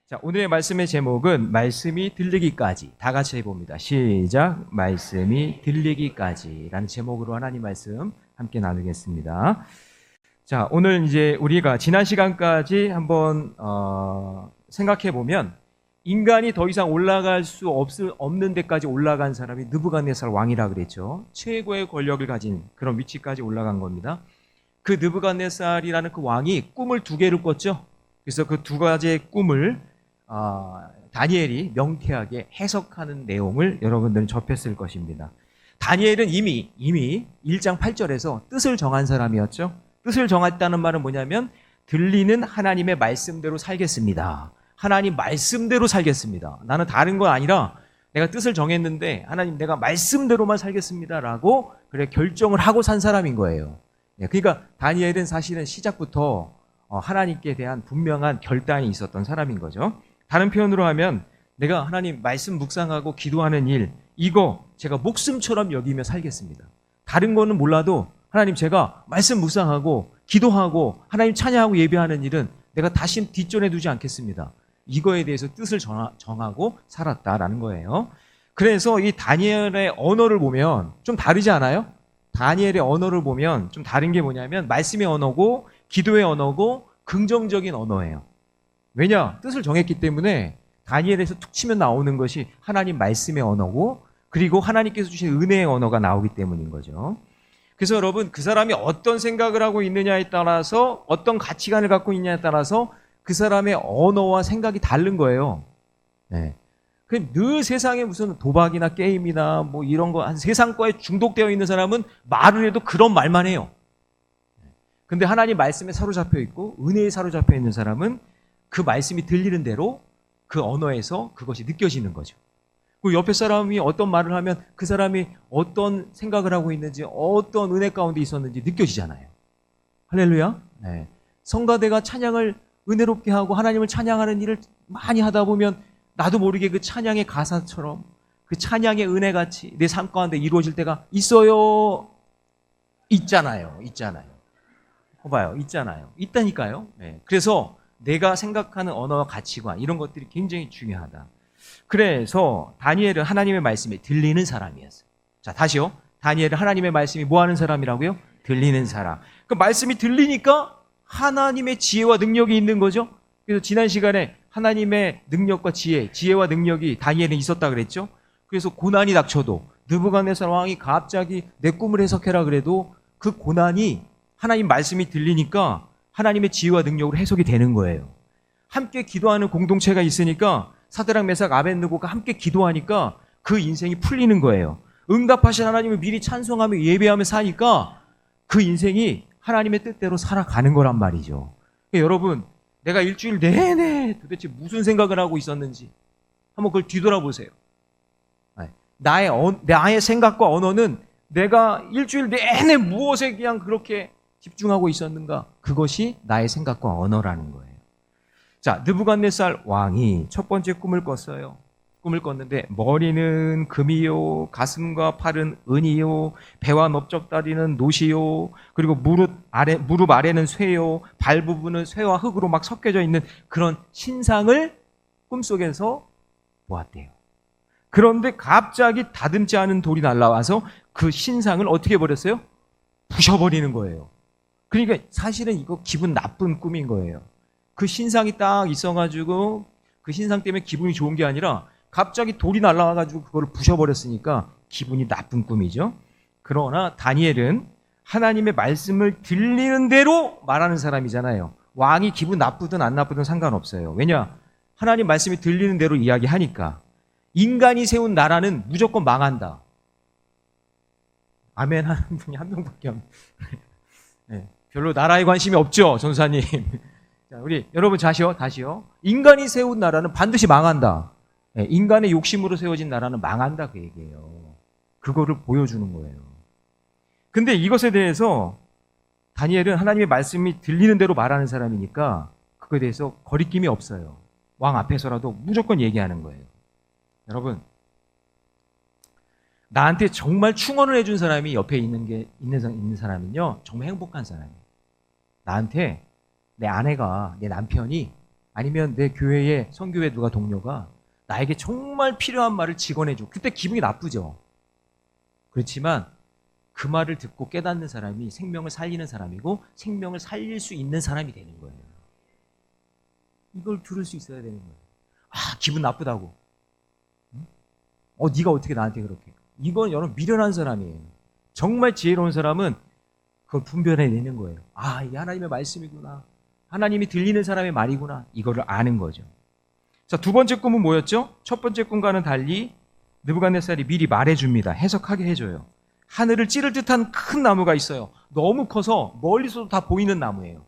자, 오늘의 말씀의 제목은 말씀이 들리기까지. 다 같이 해봅니다. 시작. 말씀이 들리기까지라는 제목으로 하나님 말씀 함께 나누겠습니다. 자, 오늘 이제 우리가 지난 시간까지 한번 생각해 보면 인간이 더 이상 올라갈 수 없는 데까지 올라간 사람이 느부갓네살 왕이라 그랬죠. 최고의 권력을 가진 그런 위치까지 올라간 겁니다. 그 느부갓네살이라는 그 왕이 꿈을 두 개를 꿨죠. 그래서 그 두 가지의 꿈을 다니엘이 명쾌하게 해석하는 내용을 여러분들은 접했을 것입니다. 다니엘은 이미 1장 8절에서 뜻을 정한 사람이었죠. 뜻을 정했다는 말은 뭐냐면 들리는 하나님의 말씀대로 살겠습니다. 하나님 말씀대로 살겠습니다. 나는 다른 거 아니라 내가 뜻을 정했는데 하나님 내가 말씀대로만 살겠습니다라고 그래 결정을 하고 산 사람인 거예요. 그러니까 다니엘은 사실은 시작부터 하나님께 대한 분명한 결단이 있었던 사람인 거죠. 다른 표현으로 하면 내가 하나님 말씀 묵상하고 기도하는 일, 이거 제가 목숨처럼 여기며 살겠습니다. 다른 거는 몰라도 하나님 제가 말씀 묵상하고 기도하고 하나님 찬양하고 예배하는 일은 내가 다시 뒷전에 두지 않겠습니다. 이거에 대해서 뜻을 정하고 살았다라는 거예요. 그래서 이 다니엘의 언어를 보면 좀 다르지 않아요? 다니엘의 언어를 보면 좀 다른 게 뭐냐면 말씀의 언어고 기도의 언어고 긍정적인 언어예요. 왜냐? 뜻을 정했기 때문에 다니엘에서 툭 치면 나오는 것이 하나님 말씀의 언어고 그리고 하나님께서 주신 은혜의 언어가 나오기 때문인 거죠. 그래서 여러분 그 사람이 어떤 생각을 하고 있느냐에 따라서 어떤 가치관을 갖고 있느냐에 따라서 그 사람의 언어와 생각이 다른 거예요. 네. 늘 세상에 무슨 도박이나 게임이나 뭐 이런 거 한 세상 거에 중독되어 있는 사람은 말을 해도 그런 말만 해요. 근데 하나님 말씀에 사로잡혀 있고 은혜에 사로잡혀 있는 사람은 그 말씀이 들리는 대로 그 언어에서 그것이 느껴지는 거죠. 그 옆에 사람이 어떤 말을 하면 그 사람이 어떤 생각을 하고 있는지 어떤 은혜 가운데 있었는지 느껴지잖아요. 할렐루야. 네. 성가대가 찬양을 은혜롭게 하고 하나님을 찬양하는 일을 많이 하다 보면 나도 모르게 그 찬양의 가사처럼 그 찬양의 은혜같이 내 삶 가운데 이루어질 때가 있어요. 있잖아요. 봐봐요. 있잖아요. 있다니까요. 네. 그래서 내가 생각하는 언어와 가치관 이런 것들이 굉장히 중요하다. 그래서 다니엘은 하나님의 말씀이 들리는 사람이었어요. 자, 다시요. 다니엘은 하나님의 말씀이 뭐 하는 사람이라고요? 들리는 사람. 그 말씀이 들리니까 하나님의 지혜와 능력이 있는 거죠. 그래서 지난 시간에 하나님의 능력과 지혜와 능력이 다니엘은 있었다 그랬죠. 그래서 고난이 닥쳐도 느부갓네살 왕이 갑자기 내 꿈을 해석해라 그래도 그 고난이 하나님 말씀이 들리니까 하나님의 지혜와 능력으로 해석이 되는 거예요. 함께 기도하는 공동체가 있으니까 사드락 메삭 아벳느고가 함께 기도하니까 그 인생이 풀리는 거예요. 응답하신 하나님을 미리 찬송하며 예배하며 사니까 그 인생이 하나님의 뜻대로 살아가는 거란 말이죠. 그러니까 여러분 내가 일주일 내내 도대체 무슨 생각을 하고 있었는지 한번 그걸 뒤돌아보세요. 나의 생각과 언어는 내가 일주일 내내 무엇에 그냥 그렇게 집중하고 있었는가? 그것이 나의 생각과 언어라는 거예요. 자, 느부갓네살 왕이 첫 번째 꿈을 꿨어요. 꿈을 꿨는데 머리는 금이요, 가슴과 팔은 은이요, 배와 넓적다리는 노시요, 그리고 무릎 아래는 쇠요, 발 부분은 쇠와 흙으로 막 섞여져 있는 그런 신상을 꿈속에서 보았대요. 그런데 갑자기 다듬지 않은 돌이 날라와서 그 신상을 어떻게 버렸어요? 부셔버리는 거예요. 그러니까 사실은 이거 기분 나쁜 꿈인 거예요. 그 신상이 딱 있어가지고 그 신상 때문에 기분이 좋은 게 아니라 갑자기 돌이 날라와가지고 그거를 부셔버렸으니까 기분이 나쁜 꿈이죠. 그러나 다니엘은 하나님의 말씀을 들리는 대로 말하는 사람이잖아요. 왕이 기분 나쁘든 안 나쁘든 상관없어요. 왜냐? 하나님 말씀이 들리는 대로 이야기하니까. 인간이 세운 나라는 무조건 망한다. 아멘 하는 분이 한 명밖에 없네요. 네, 별로 나라에 관심이 없죠, 전사님. 자, 우리 여러분 다시요. 인간이 세운 나라는 반드시 망한다. 네, 인간의 욕심으로 세워진 나라는 망한다 그 얘기예요. 그거를 보여주는 거예요. 근데 이것에 대해서 다니엘은 하나님의 말씀이 들리는 대로 말하는 사람이니까 그거에 대해서 거리낌이 없어요. 왕 앞에서라도 무조건 얘기하는 거예요. 여러분, 나한테 정말 충원을 해준 사람이 옆에 있는 사람은요 정말 행복한 사람이에요. 나한테 내 아내가, 내 남편이 아니면 내 교회에 선교회 누가 동료가 나에게 정말 필요한 말을 직언해줘. 그때 기분이 나쁘죠. 그렇지만 그 말을 듣고 깨닫는 사람이 생명을 살리는 사람이고 생명을 살릴 수 있는 사람이 되는 거예요. 이걸 들을 수 있어야 되는 거예요. 기분 나쁘다고. 네가 어떻게 나한테 그렇게. 이건 여러분 미련한 사람이에요. 정말 지혜로운 사람은 그걸 분별해내는 거예요. 이게 하나님의 말씀이구나. 하나님이 들리는 사람의 말이구나. 이거를 아는 거죠. 자, 두 번째 꿈은 뭐였죠? 첫 번째 꿈과는 달리 느부갓네살이 미리 말해줍니다. 해석하게 해줘요. 하늘을 찌를 듯한 큰 나무가 있어요. 너무 커서 멀리서도 다 보이는 나무예요.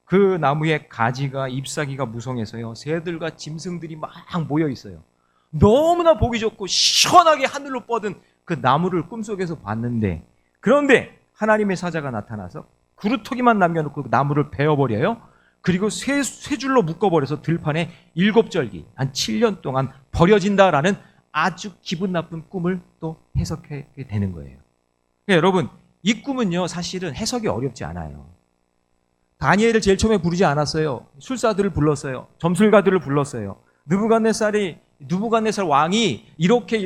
그 나무에 가지가 잎사귀가 무성해서요. 새들과 짐승들이 막 모여 있어요. 너무나 보기 좋고 시원하게 하늘로 뻗은 그 나무를 꿈속에서 봤는데, 그런데 하나님의 사자가 나타나서 그루터기만 남겨놓고 그 나무를 베어버려요. 그리고 세 줄로 묶어버려서 들판에 7절기 한 7년 동안 버려진다라는 아주 기분 나쁜 꿈을 또 해석하게 되는 거예요. 그러니까 여러분, 이 꿈은요 사실은 해석이 어렵지 않아요. 다니엘을 제일 처음에 부르지 않았어요. 술사들을 불렀어요. 점술가들을 불렀어요. 느부갓네살 왕이 이렇게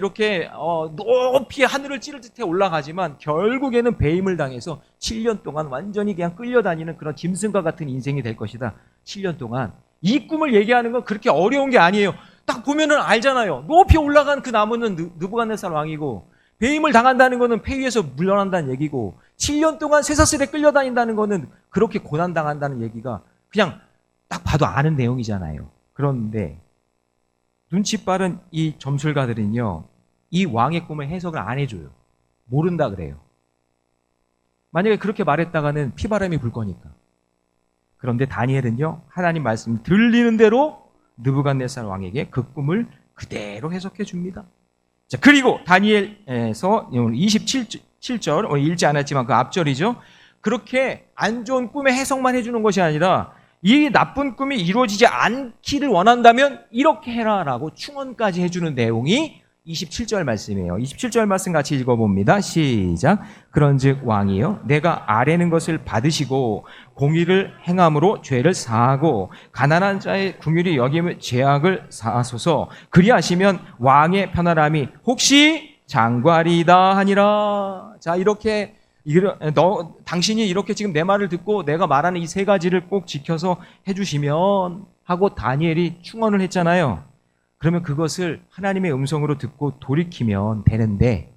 높이 하늘을 찌를 듯해 올라가지만 결국에는 배임을 당해서 7년 동안 완전히 그냥 끌려다니는 그런 짐승과 같은 인생이 될 것이다. 7년 동안. 이 꿈을 얘기하는 건 그렇게 어려운 게 아니에요. 딱 보면은 알잖아요. 높이 올라간 그 나무는 느부갓네살 왕이고, 배임을 당한다는 거는 폐위에서 물러난다는 얘기고, 7년 동안 쇠사슬에 끌려다닌다는 거는 그렇게 고난당한다는 얘기가 그냥 딱 봐도 아는 내용이잖아요. 그런데 눈치 빠른 이 점술가들은요, 이 왕의 꿈을 해석을 안 해줘요. 모른다 그래요. 만약에 그렇게 말했다가는 피바람이 불 거니까. 그런데 다니엘은요, 하나님 말씀 들리는 대로 느부갓네살 왕에게 그 꿈을 그대로 해석해 줍니다. 자, 그리고 다니엘에서 27절, 오늘 읽지 않았지만 그 앞절이죠. 그렇게 안 좋은 꿈의 해석만 해주는 것이 아니라 이 나쁜 꿈이 이루어지지 않기를 원한다면 이렇게 해라라고 충언까지 해주는 내용이 27절 말씀이에요. 27절 말씀 같이 읽어봅니다. 시작. 그런즉 왕이여, 내가 아뢰는 것을 받으시고 공의를 행함으로 죄를 사하고 가난한 자의 궁휼히 여김을 죄악을 사하소서. 그리하시면 왕의 편안함이 혹시 장과리이다 하니라. 자, 이렇게 당신이 이렇게 지금 내 말을 듣고 내가 말하는 이 세 가지를 꼭 지켜서 해주시면 하고 다니엘이 충언을 했잖아요. 그러면 그것을 하나님의 음성으로 듣고 돌이키면 되는데,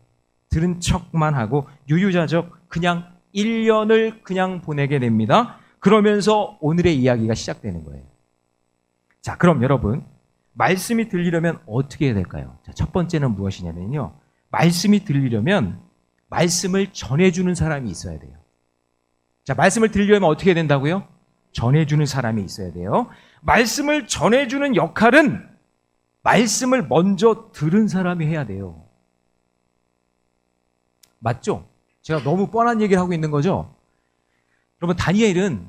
들은 척만 하고 유유자적 그냥 1년을 그냥 보내게 됩니다. 그러면서 오늘의 이야기가 시작되는 거예요. 자, 그럼 여러분, 말씀이 들리려면 어떻게 해야 될까요? 자, 첫 번째는 무엇이냐면요, 말씀이 들리려면 말씀을 전해주는 사람이 있어야 돼요. 자, 말씀을 들리려면 어떻게 해야 된다고요? 전해주는 사람이 있어야 돼요. 말씀을 전해주는 역할은 말씀을 먼저 들은 사람이 해야 돼요. 맞죠? 제가 너무 뻔한 얘기를 하고 있는 거죠? 여러분, 다니엘은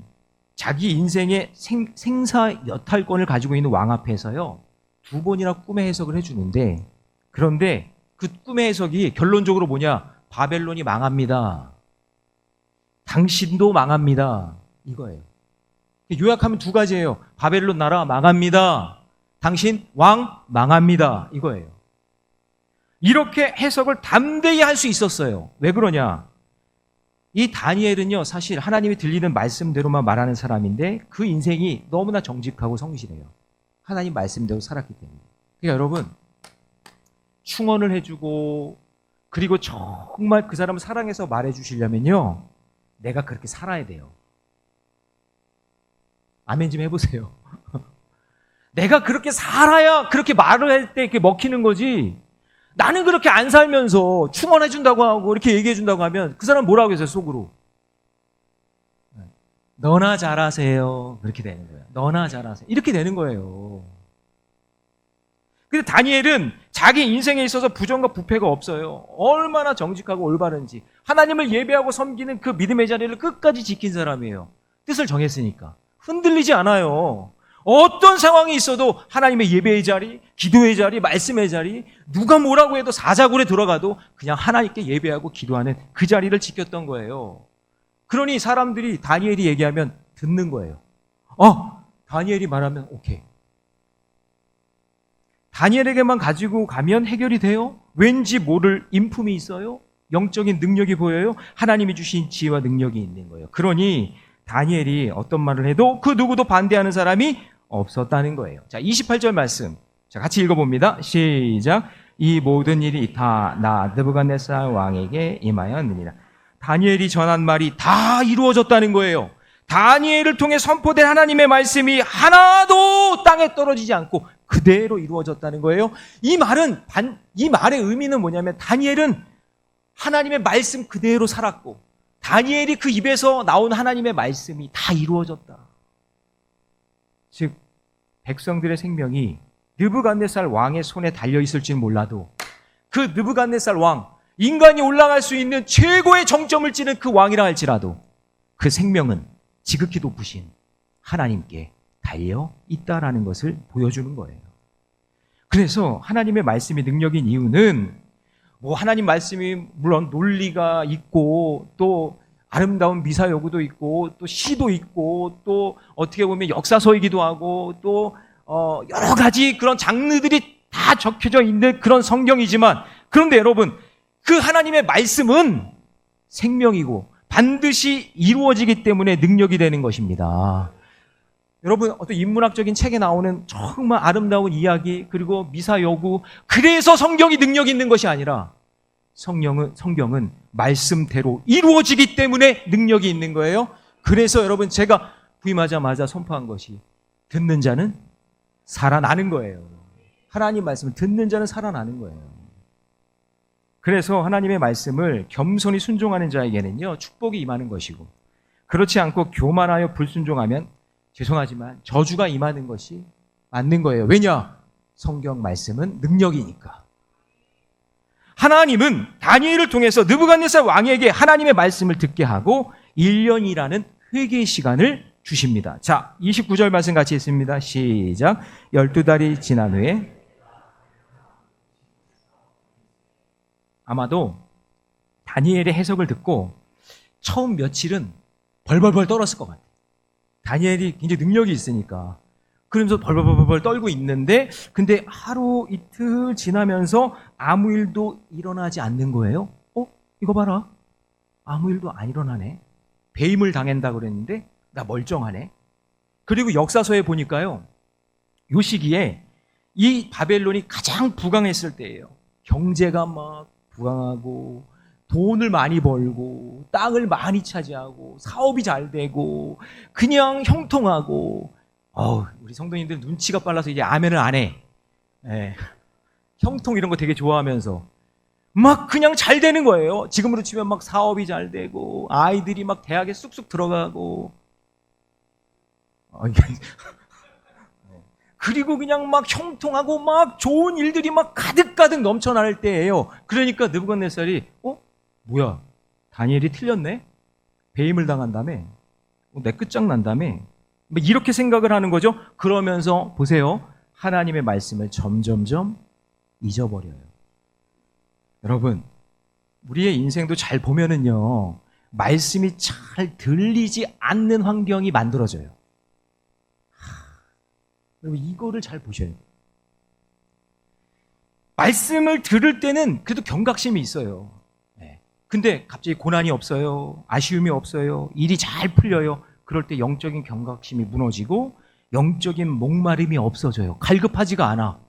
자기 인생의 생사여탈권을 가지고 있는 왕 앞에서요, 2번이나 꿈의 해석을 해주는데, 그런데 그 꿈의 해석이 결론적으로 뭐냐? 바벨론이 망합니다. 당신도 망합니다. 이거예요. 요약하면 2가지예요. 바벨론 나라 망합니다. 당신 왕 망합니다. 이거예요. 이렇게 해석을 담대히 할 수 있었어요. 왜 그러냐? 이 다니엘은요, 사실 하나님이 들리는 말씀대로만 말하는 사람인데 그 인생이 너무나 정직하고 성실해요. 하나님 말씀대로 살았기 때문에. 그러니까 여러분, 충언을 해주고, 그리고 정말 그 사람을 사랑해서 말해주시려면요, 내가 그렇게 살아야 돼요. 아멘 좀 해보세요. 내가 그렇게 살아야 그렇게 말을 할 때 이렇게 먹히는 거지. 나는 그렇게 안 살면서 충원해준다고 하고 이렇게 얘기해준다고 하면 그 사람 뭐라고 했어요, 속으로? 너나 잘하세요. 그렇게 되는 거예요. 너나 잘하세요. 이렇게 되는 거예요. 근데 다니엘은 자기 인생에 있어서 부정과 부패가 없어요. 얼마나 정직하고 올바른지. 하나님을 예배하고 섬기는 그 믿음의 자리를 끝까지 지킨 사람이에요. 뜻을 정했으니까. 흔들리지 않아요. 어떤 상황이 있어도 하나님의 예배의 자리, 기도의 자리, 말씀의 자리, 누가 뭐라고 해도 사자굴에 들어가도 그냥 하나님께 예배하고 기도하는 그 자리를 지켰던 거예요. 그러니 사람들이 다니엘이 얘기하면 듣는 거예요. 다니엘이 말하면 오케이. 다니엘에게만 가지고 가면 해결이 돼요? 왠지 모를 인품이 있어요? 영적인 능력이 보여요? 하나님이 주신 지혜와 능력이 있는 거예요. 그러니 다니엘이 어떤 말을 해도 그 누구도 반대하는 사람이 없었다는 거예요. 자, 28절 말씀. 자, 같이 읽어봅니다. 시작. 이 모든 일이 다 나 느부갓네살 왕에게 임하였느니라. 다니엘이 전한 말이 다 이루어졌다는 거예요. 다니엘을 통해 선포된 하나님의 말씀이 하나도 땅에 떨어지지 않고 그대로 이루어졌다는 거예요. 이 말의 의미는 뭐냐면 다니엘은 하나님의 말씀 그대로 살았고 다니엘이 그 입에서 나온 하나님의 말씀이 다 이루어졌다. 즉 백성들의 생명이 느부갓네살 왕의 손에 달려있을지는 몰라도 그 느부갓네살 왕, 인간이 올라갈 수 있는 최고의 정점을 찌는 그 왕이라 할지라도 그 생명은 지극히 높으신 하나님께 달려있다라는 것을 보여주는 거예요. 그래서 하나님의 말씀이 능력인 이유는 하나님 말씀이 물론 논리가 있고 또 아름다운 미사여구도 있고 또 시도 있고 또 어떻게 보면 역사서이기도 하고 또 여러 가지 그런 장르들이 다 적혀져 있는 그런 성경이지만 그런데 여러분 그 하나님의 말씀은 생명이고 반드시 이루어지기 때문에 능력이 되는 것입니다. 여러분 어떤 인문학적인 책에 나오는 정말 아름다운 이야기 그리고 미사여구 그래서 성경이 능력이 있는 것이 아니라 성경은 말씀대로 이루어지기 때문에 능력이 있는 거예요. 그래서 여러분 제가 부임하자마자 선포한 것이 듣는 자는 살아나는 거예요. 하나님 말씀을 듣는 자는 살아나는 거예요. 그래서 하나님의 말씀을 겸손히 순종하는 자에게는요 축복이 임하는 것이고 그렇지 않고 교만하여 불순종하면 죄송하지만 저주가 임하는 것이 맞는 거예요. 왜냐? 성경 말씀은 능력이니까. 하나님은 다니엘을 통해서 느부갓네살 왕에게 하나님의 말씀을 듣게 하고 1년이라는 회개의 시간을 주십니다. 자, 29절 말씀 같이 읽습니다. 시작. 12달이 지난 후에 아마도 다니엘의 해석을 듣고 처음 며칠은 벌벌벌 떨었을 것 같아요. 다니엘이 굉장히 능력이 있으니까. 그러면서 벌벌벌 떨고 있는데 근데 하루 이틀 지나면서 아무 일도 일어나지 않는 거예요. 이거 봐라. 아무 일도 안 일어나네. 배임을 당한다고 그랬는데 나 멀쩡하네. 그리고 역사서에 보니까요. 요 시기에 이 바벨론이 가장 부강했을 때예요. 경제가 막 부강하고 돈을 많이 벌고 땅을 많이 차지하고 사업이 잘 되고 그냥 형통하고 우리 성도님들 눈치가 빨라서 이제 아멘을 안 해. 형통 이런 거 되게 좋아하면서 막 그냥 잘 되는 거예요. 지금으로 치면 막 사업이 잘 되고 아이들이 막 대학에 쑥쑥 들어가고 그리고 그냥 막 형통하고 막 좋은 일들이 막 가득가득 넘쳐날 때예요. 그러니까 느부갓네살이 뭐야 다니엘이 틀렸네? 배임을 당한다며? 내 끝장난다며? 이렇게 생각을 하는 거죠. 그러면서 보세요. 하나님의 말씀을 점점점 잊어버려요. 여러분 우리의 인생도 잘 보면은요 말씀이 잘 들리지 않는 환경이 만들어져요. 여러분 이거를 잘 보셔야 돼요. 말씀을 들을 때는 그래도 경각심이 있어요. 근데 갑자기 고난이 없어요. 아쉬움이 없어요. 일이 잘 풀려요. 그럴 때 영적인 경각심이 무너지고 영적인 목마름이 없어져요. 갈급하지가 않아.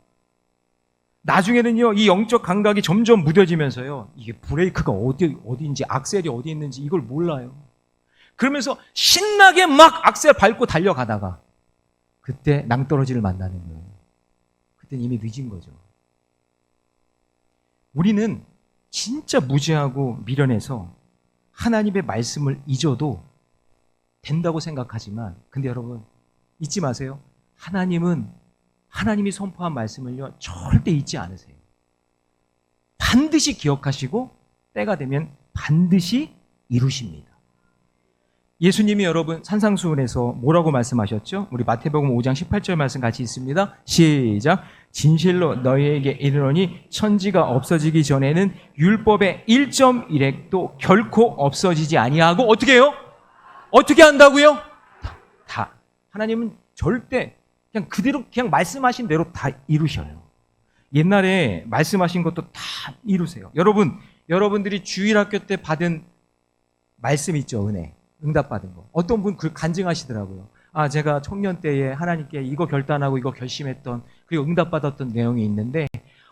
나중에는요 이 영적 감각이 점점 무뎌지면서요 이게 브레이크가 어디인지 악셀이 어디 있는지 이걸 몰라요. 그러면서 신나게 막 악셀 밟고 달려가다가 그때 낭떠러지를 만나는 거예요. 그때는 이미 늦은 거죠. 우리는 진짜 무지하고 미련해서 하나님의 말씀을 잊어도 된다고 생각하지만 근데 여러분 잊지 마세요. 하나님이 선포한 말씀을요 절대 잊지 않으세요. 반드시 기억하시고 때가 되면 반드시 이루십니다. 예수님이 여러분 산상수훈에서 뭐라고 말씀하셨죠? 우리 마태복음 5장 18절 말씀 같이 있습니다. 시작. 진실로 너희에게 이르노니 천지가 없어지기 전에는 율법의 1.1획도 결코 없어지지 아니하고 어떻게 해요? 어떻게 한다고요? 다. 하나님은 절대 그냥 그대로 그냥 말씀하신 대로 다 이루셔요. 옛날에 말씀하신 것도 다 이루세요. 여러분들이 주일학교 때 받은 말씀 있죠, 은혜. 응답받은 거. 어떤 분 그 간증하시더라고요. 아, 제가 청년 때에 하나님께 이거 결단하고 이거 결심했던, 그리고 응답받았던 내용이 있는데,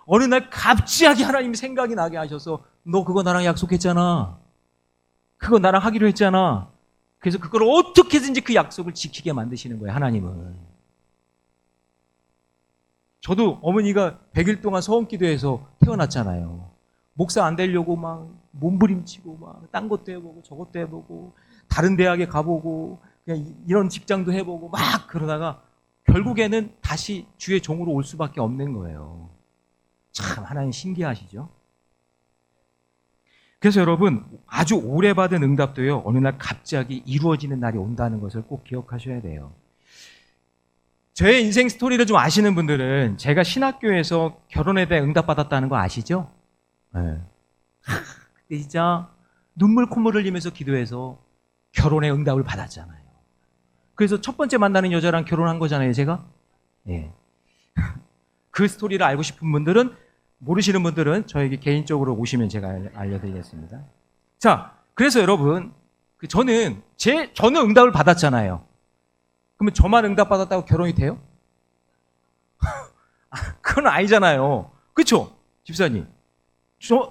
어느 날 갑자기 하나님이 생각이 나게 하셔서, 너 그거 나랑 약속했잖아. 그거 나랑 하기로 했잖아. 그래서 그걸 어떻게든지 그 약속을 지키게 만드시는 거예요, 하나님은. 저도 어머니가 100일 동안 소원기도해서 태어났잖아요. 목사 안 되려고 막 몸부림치고 막 딴 것도 해보고 저것도 해보고 다른 대학에 가보고 그냥 이런 직장도 해보고 막 그러다가 결국에는 다시 주의 종으로 올 수밖에 없는 거예요. 참 하나님 신기하시죠? 그래서 여러분, 아주 오래 받은 응답도요, 어느 날 갑자기 이루어지는 날이 온다는 것을 꼭 기억하셔야 돼요. 제 인생 스토리를 좀 아시는 분들은 제가 신학교에서 결혼에 대해 응답받았다는 거 아시죠? 네. 그때 진짜 눈물 콧물 흘리면서 기도해서 결혼의 응답을 받았잖아요. 그래서 첫 번째 만나는 여자랑 결혼한 거잖아요, 제가. 예. 그 스토리를 알고 싶은 분들은, 모르시는 분들은 저에게 개인적으로 오시면 제가 알려드리겠습니다. 자, 그래서 여러분, 저는 응답을 받았잖아요. 그러면 저만 응답받았다고 결혼이 돼요? 그건 아니잖아요. 그렇죠? 집사님.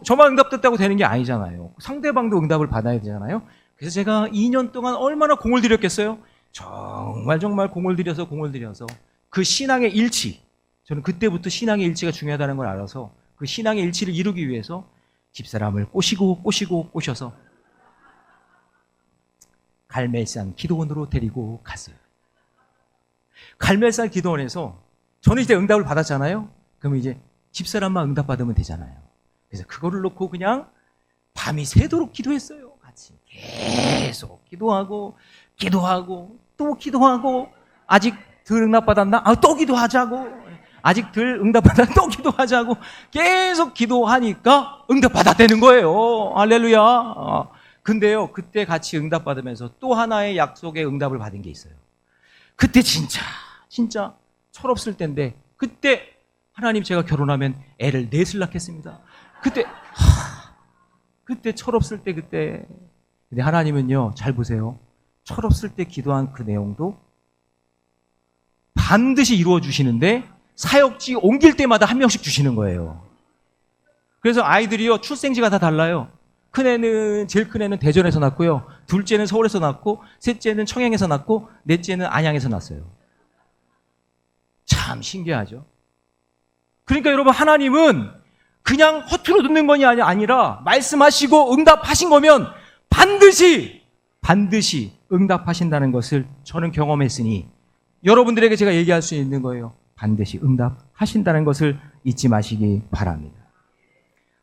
저만 응답됐다고 되는 게 아니잖아요. 상대방도 응답을 받아야 되잖아요. 그래서 제가 2년 동안 얼마나 공을 들였겠어요? 정말 공을 들여서 그 신앙의 일치, 저는 그때부터 신앙의 일치가 중요하다는 걸 알아서 그 신앙의 일치를 이루기 위해서 집사람을 꼬셔서 갈멜산 기도원으로 데리고 갔어요. 갈멜산 기도원에서 저는 이제 응답을 받았잖아요. 그러면 이제 집사람만 응답받으면 되잖아요. 그래서 그거를 놓고 그냥 밤이 새도록 기도했어요. 같이 계속 기도하고 또 기도하고, 아직 덜 응답받았나? 또 기도하자고. 아직 덜 응답받았나? 또 기도하자고. 계속 기도하니까 응답받았다는 거예요. 할렐루야. 근데요, 그때 같이 응답받으면서 또 하나의 약속의 응답을 받은 게 있어요. 그때 진짜 철없을 때인데, 그때 하나님 제가 결혼하면 애를 넷을 낳겠습니다. 그때 철없을 때 근데 하나님은요, 잘 보세요. 철없을 때 기도한 그 내용도 반드시 이루어 주시는데 사역지 옮길 때마다 한 명씩 주시는 거예요. 그래서 아이들이요, 출생지가 다 달라요. 제일 큰 애는 대전에서 낳고요. 둘째는 서울에서 낳고, 셋째는 청양에서 낳고, 넷째는 안양에서 낳았어요. 참 신기하죠? 그러니까 여러분, 하나님은 그냥 허투루 듣는 것이 아니라 말씀하시고 응답하신 거면 반드시 응답하신다는 것을 저는 경험했으니 여러분들에게 제가 얘기할 수 있는 거예요. 반드시 응답하신다는 것을 잊지 마시기 바랍니다.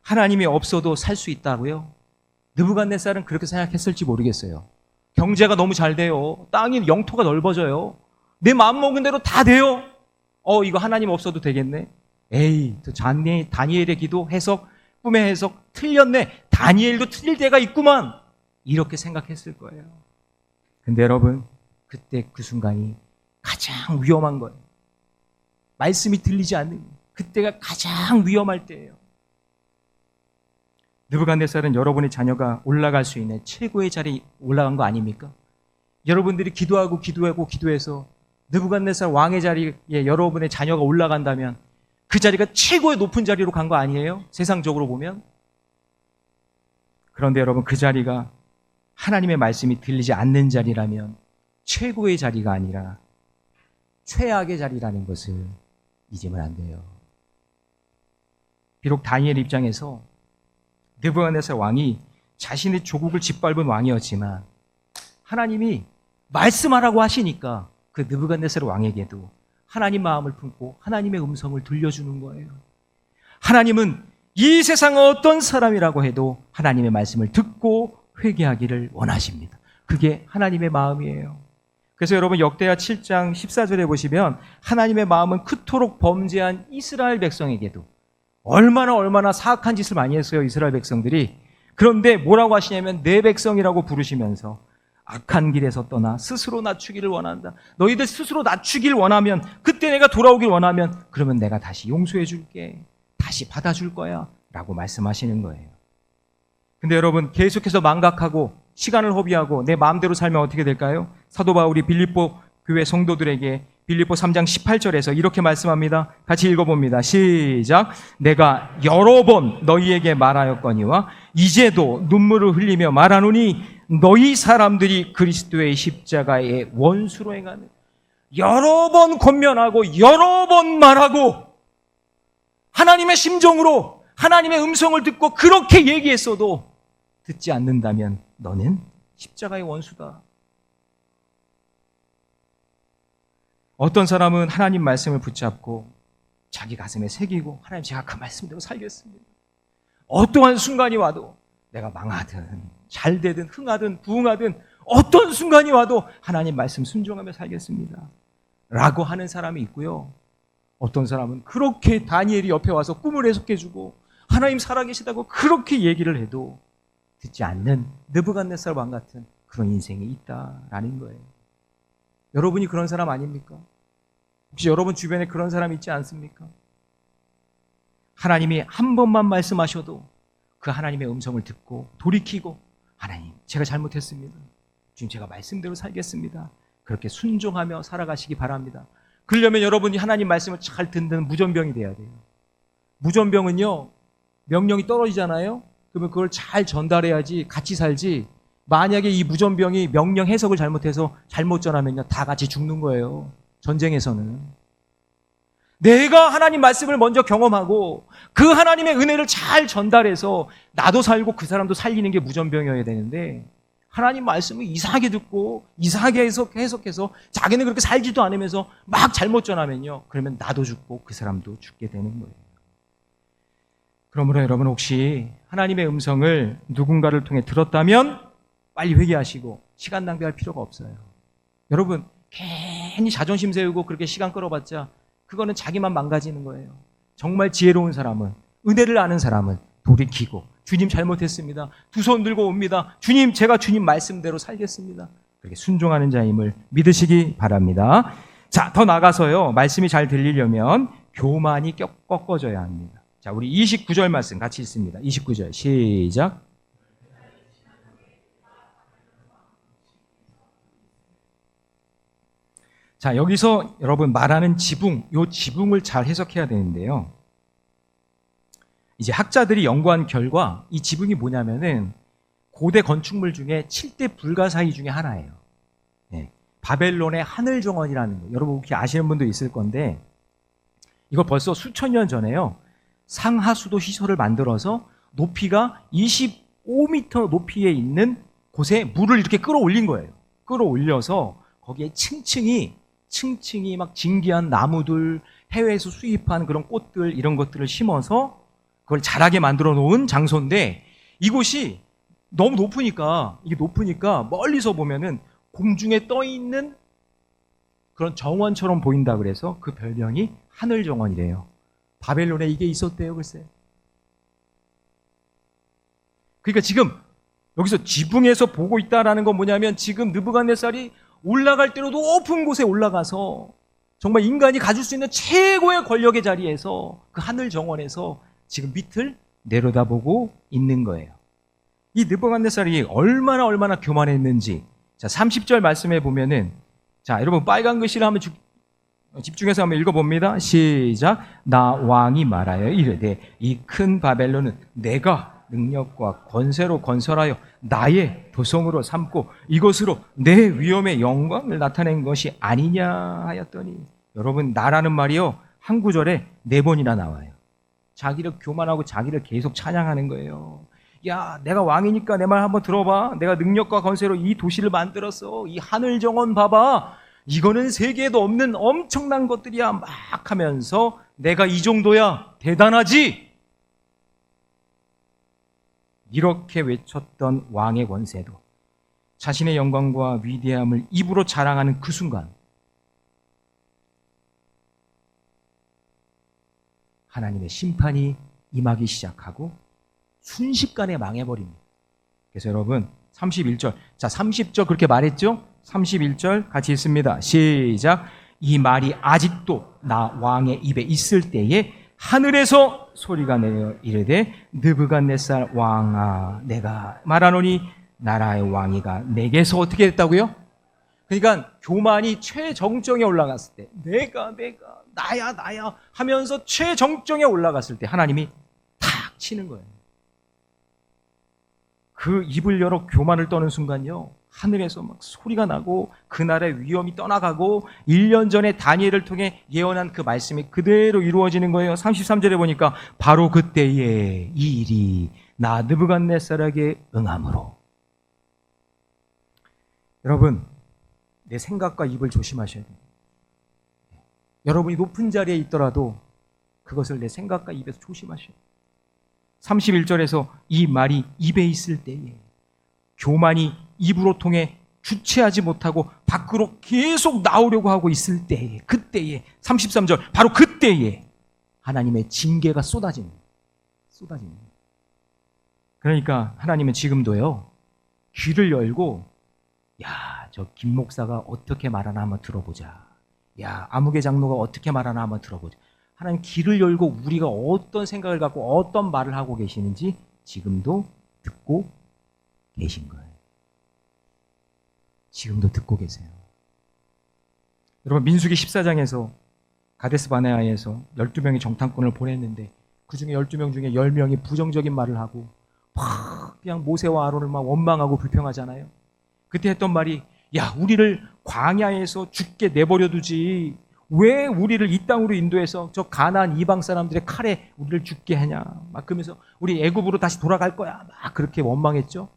하나님이 없어도 살 수 있다고요? 느부갓네살은 그렇게 생각했을지 모르겠어요. 경제가 너무 잘 돼요. 땅이 영토가 넓어져요. 내 마음먹은 대로 다 돼요. 이거 하나님 없어도 되겠네. 에이, 다니엘의 기도 해석, 꿈의 해석 틀렸네. 다니엘도 틀릴 때가 있구만. 이렇게 생각했을 거예요. 근데 여러분, 그때 그 순간이 가장 위험한 거예요. 말씀이 들리지 않는 그때가 가장 위험할 때예요. 느부갓네살은 여러분의 자녀가 올라갈 수 있는 최고의 자리에 올라간 거 아닙니까? 여러분들이 기도해서 느부갓네살 왕의 자리에 여러분의 자녀가 올라간다면 그 자리가 최고의 높은 자리로 간 거 아니에요? 세상적으로 보면. 그런데 여러분, 그 자리가 하나님의 말씀이 들리지 않는 자리라면 최고의 자리가 아니라 최악의 자리라는 것을 잊으면 안 돼요. 비록 다니엘 입장에서 느부갓네살 왕이 자신의 조국을 짓밟은 왕이었지만 하나님이 말씀하라고 하시니까 그 느부갓네살 왕에게도 하나님 마음을 품고 하나님의 음성을 들려주는 거예요. 하나님은 이 세상 어떤 사람이라고 해도 하나님의 말씀을 듣고 회개하기를 원하십니다. 그게 하나님의 마음이에요. 그래서 여러분, 역대하 7장 14절에 보시면 하나님의 마음은 그토록 범죄한 이스라엘 백성에게도 얼마나 사악한 짓을 많이 했어요, 이스라엘 백성들이. 그런데 뭐라고 하시냐면 내 백성이라고 부르시면서 악한 길에서 떠나 스스로 낮추기를 원한다. 너희들 스스로 낮추길 원하면, 그때 내가 돌아오길 원하면, 그러면 내가 다시 용서해 줄게. 다시 받아줄 거야. 라고 말씀하시는 거예요. 근데 여러분, 계속해서 망각하고 시간을 허비하고 내 마음대로 살면 어떻게 될까요? 사도 바울이 빌립보 교회 성도들에게 빌립보 3장 18절에서 이렇게 말씀합니다. 같이 읽어봅니다. 시작. 내가 여러 번 너희에게 말하였거니와 이제도 눈물을 흘리며 말하노니 너희 사람들이 그리스도의 십자가의 원수로 행하는, 여러 번 권면하고 여러 번 말하고 하나님의 심정으로 하나님의 음성을 듣고 그렇게 얘기했어도 듣지 않는다면 너는 십자가의 원수다. 어떤 사람은 하나님 말씀을 붙잡고 자기 가슴에 새기고, 하나님 제가 그 말씀대로 살겠습니다. 어떠한 순간이 와도, 내가 망하든 잘되든 흥하든 부흥하든 어떤 순간이 와도 하나님 말씀 순종하며 살겠습니다 라고 하는 사람이 있고요. 어떤 사람은 그렇게 다니엘이 옆에 와서 꿈을 해석해주고 하나님 살아계시다고 그렇게 얘기를 해도 듣지 않는 느부갓네살 왕 같은 그런 인생이 있다라는 거예요. 여러분이 그런 사람 아닙니까? 혹시 여러분 주변에 그런 사람 있지 않습니까? 하나님이 한 번만 말씀하셔도 그 하나님의 음성을 듣고 돌이키고, 하나님 제가 잘못했습니다. 지금 제가 말씀대로 살겠습니다. 그렇게 순종하며 살아가시기 바랍니다. 그러려면 여러분이 하나님 말씀을 잘 듣는 무전병이 돼야 돼요. 무전병은요, 명령이 떨어지잖아요. 그러면 그걸 잘 전달해야지 같이 살지, 만약에 이 무전병이 명령 해석을 잘못해서 잘못 전하면요, 다 같이 죽는 거예요. 전쟁에서는. 내가 하나님 말씀을 먼저 경험하고 그 하나님의 은혜를 잘 전달해서 나도 살고 그 사람도 살리는 게 무전병이어야 되는데, 하나님 말씀을 이상하게 듣고 이상하게 해석해서 자기는 그렇게 살지도 않으면서 막 잘못 전하면요, 그러면 나도 죽고 그 사람도 죽게 되는 거예요. 그러므로 여러분, 혹시 하나님의 음성을 누군가를 통해 들었다면 빨리 회개하시고 시간 낭비할 필요가 없어요. 여러분, 괜히 자존심 세우고 그렇게 시간 끌어봤자 그거는 자기만 망가지는 거예요. 정말 지혜로운 사람은, 은혜를 아는 사람은 돌이키고, 주님 잘못했습니다, 두 손 들고 옵니다, 주님 제가 주님 말씀대로 살겠습니다, 그렇게 순종하는 자임을 믿으시기 바랍니다. 자, 더 나가서요, 말씀이 잘 들리려면 교만이 꺾어져야 합니다. 자, 우리 29절 말씀 같이 읽습니다. 29절 시작. 자, 여기서 여러분 말하는 지붕, 요 지붕을 잘 해석해야 되는데요. 이제 학자들이 연구한 결과 이 지붕이 뭐냐면은 고대 건축물 중에 7대 불가사의 중에 하나예요. 네, 바벨론의 하늘 정원이라는 거, 여러분 혹시 아시는 분도 있을 건데, 이거 벌써 수천 년 전에요, 상하수도 시설을 만들어서 높이가 25m 높이에 있는 곳에 물을 이렇게 끌어올린 거예요. 끌어올려서 거기에 층층이 막 진귀한 나무들, 해외에서 수입한 그런 꽃들, 이런 것들을 심어서 그걸 자라게 만들어 놓은 장소인데, 이곳이 너무 높으니까, 이게 높으니까 멀리서 보면은 공중에 떠 있는 그런 정원처럼 보인다 그래서 그 별명이 하늘 정원이래요. 바벨론에 이게 있었대요, 글쎄. 그러니까 지금 여기서 지붕에서 보고 있다라는 건 뭐냐면, 지금 느부갓네살이 올라갈 대로 높은 곳에 올라가서 정말 인간이 가질 수 있는 최고의 권력의 자리에서, 그 하늘 정원에서 지금 밑을 내려다보고 있는 거예요. 이 느부갓네살이 얼마나 교만했는지, 자, 30절 말씀에 보면은, 자, 여러분 빨간 글씨를 한번 집중해서 한번 읽어봅니다. 시작. 나 왕이 말하여 이르되 이 큰 바벨론은 내가 능력과 권세로 건설하여 나의 도성으로 삼고 이것으로 내 위엄의 영광을 나타낸 것이 아니냐 하였더니, 여러분 나라는 말이요, 한 구절에 4번이나 나와요. 자기를 교만하고 자기를 계속 찬양하는 거예요. 야, 내가 왕이니까 내 말 한번 들어봐. 내가 능력과 건세로 이 도시를 만들었어. 이 하늘 정원 봐봐. 이거는 세계에도 없는 엄청난 것들이야. 막 하면서 내가 이 정도야. 대단하지? 이렇게 외쳤던 왕의 권세도 자신의 영광과 위대함을 입으로 자랑하는 그 순간, 하나님의 심판이 임하기 시작하고 순식간에 망해버립니다. 그래서 여러분, 31절. 자, 30절 그렇게 말했죠? 31절 같이 읽습니다. 시작. 이 말이 아직도 나 왕의 입에 있을 때에 하늘에서 소리가 내어 이르되 느부갓네살 왕아 내가 말하노니 나라의 왕위가 내게서 어떻게 됐다고요? 그러니까 교만이 최정점에 올라갔을 때 내가 나야 하면서 최정점에 올라갔을 때 하나님이 탁 치는 거예요. 그 입을 열어 교만을 떠는 순간요 하늘에서 막 소리가 나고 그날의 위험이 떠나가고 1년 전에 다니엘을 통해 예언한 그 말씀이 그대로 이루어지는 거예요. 33절에 보니까 바로 그때에 이 일이 나 느부갓네살에게 응함으로. 여러분 내 생각과 입을 조심하셔야 돼요. 여러분이 높은 자리에 있더라도 그것을 내 생각과 입에서 조심하셔야 돼요. 31절에서 이 말이 입에 있을 때에 교만이 입으로 통해 주체하지 못하고 밖으로 계속 나오려고 하고 있을 때에 그때에 33절 바로 그때에 하나님의 징계가 쏟아지는 거예요. 그러니까 하나님은 지금도요 귀를 열고 야 저 김 목사가 어떻게 말하나 한번 들어보자. 야 아무개 장로가 어떻게 말하나 한번 들어보자. 하나님 귀를 열고 우리가 어떤 생각을 갖고 어떤 말을 하고 계시는지 지금도 듣고 계신 거예요. 지금도 듣고 계세요. 여러분 민수기 14장에서 가데스 바네아에서 12명의 정탐꾼을 보냈는데 그 중에 12명 중에 10명이 부정적인 말을 하고 막 그냥 모세와 아론을 막 원망하고 불평하잖아요. 그때 했던 말이 야 우리를 광야에서 죽게 내버려 두지 왜 우리를 이 땅으로 인도해서 저 가나안 이방 사람들의 칼에 우리를 죽게 하냐 막 그러면서 우리 애굽으로 다시 돌아갈 거야 막 그렇게 원망했죠.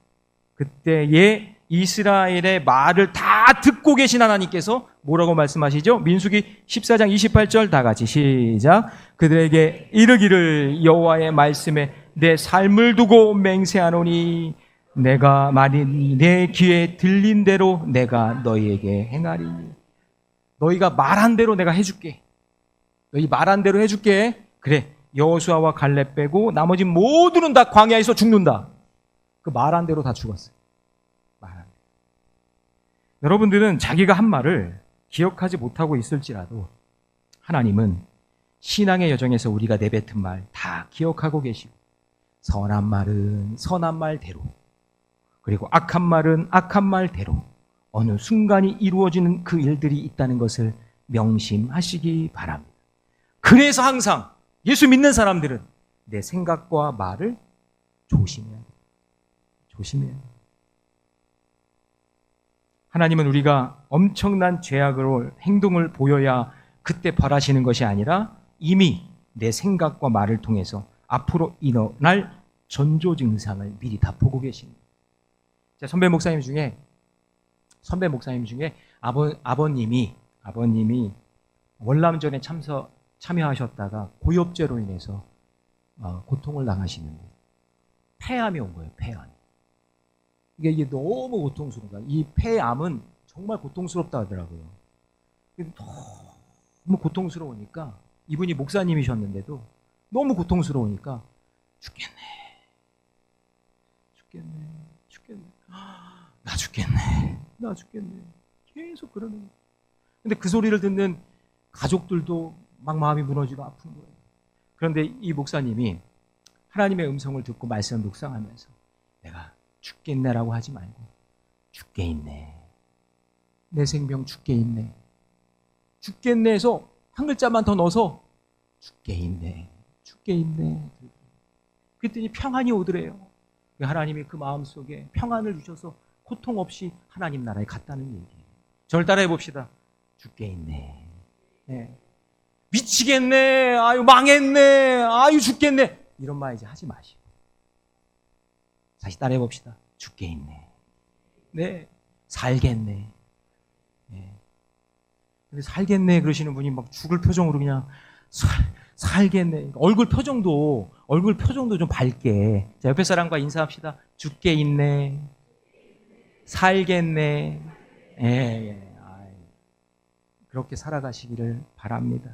그때에 이스라엘의 말을 다 듣고 계신 하나님께서 뭐라고 말씀하시죠? 민수기 14장 28절 다 같이 시작. 그들에게 이르기를 여호와의 말씀에 내 삶을 두고 맹세하노니 내가 말이 내 귀에 들린 대로 내가 너희에게 행하리. 너희가 말한 대로 내가 해줄게. 너희 말한 대로 해줄게. 그래 여호수아와 갈렙 빼고 나머지 모두는 다 광야에서 죽는다. 그 말한 대로 다 죽었어요. 여러분들은 자기가 한 말을 기억하지 못하고 있을지라도 하나님은 신앙의 여정에서 우리가 내뱉은 말 다 기억하고 계시고 선한 말은 선한 말대로 그리고 악한 말은 악한 말대로 어느 순간이 이루어지는 그 일들이 있다는 것을 명심하시기 바랍니다. 그래서 항상 예수 믿는 사람들은 내 생각과 말을 조심해야 돼요. 조심해야 돼요. 하나님은 우리가 엄청난 죄악으로 행동을 보여야 그때 벌하시는 것이 아니라 이미 내 생각과 말을 통해서 앞으로 일어날 전조 증상을 미리 다 보고 계십니다. 선배 목사님 중에 아버님이 월남전에 참여하셨다가 고엽제로 인해서 고통을 당하시는데 폐암이 온 거예요. 폐암. 이게 너무 고통스러운 거야. 이 폐암은 정말 고통스럽다 하더라고요. 너무 고통스러우니까 이분이 목사님이셨는데도 너무 고통스러우니까 죽겠네. 나 죽겠네. 계속 그러는 거예요. 근데 그 소리를 듣는 가족들도 막 마음이 무너지고 아픈 거예요. 그런데 이 목사님이 하나님의 음성을 듣고 말씀을 묵상하면서 내가 죽겠네라고 하지 말고 죽게 있네. 내 생명 죽게 있네. 죽겠네 해서 한 글자만 더 넣어서 죽게 있네. 그랬더니 평안이 오더래요. 하나님이 그 마음속에 평안을 주셔서 고통 없이 하나님 나라에 갔다는 얘기예요. 저를 따라해 봅시다. 죽게 있네. 네. 미치겠네. 아유 망했네. 아유 죽겠네. 이런 말 이제 하지 마시고 다시 따라해 봅시다. 죽게 있네. 네. 살겠네. 네. 근데 살겠네 그러시는 분이 막 죽을 표정으로 그냥 살겠네. 얼굴 표정도 좀 밝게. 자, 옆에 사람과 인사합시다. 죽게 있네. 살겠네. 예. 그렇게 살아가시기를 바랍니다.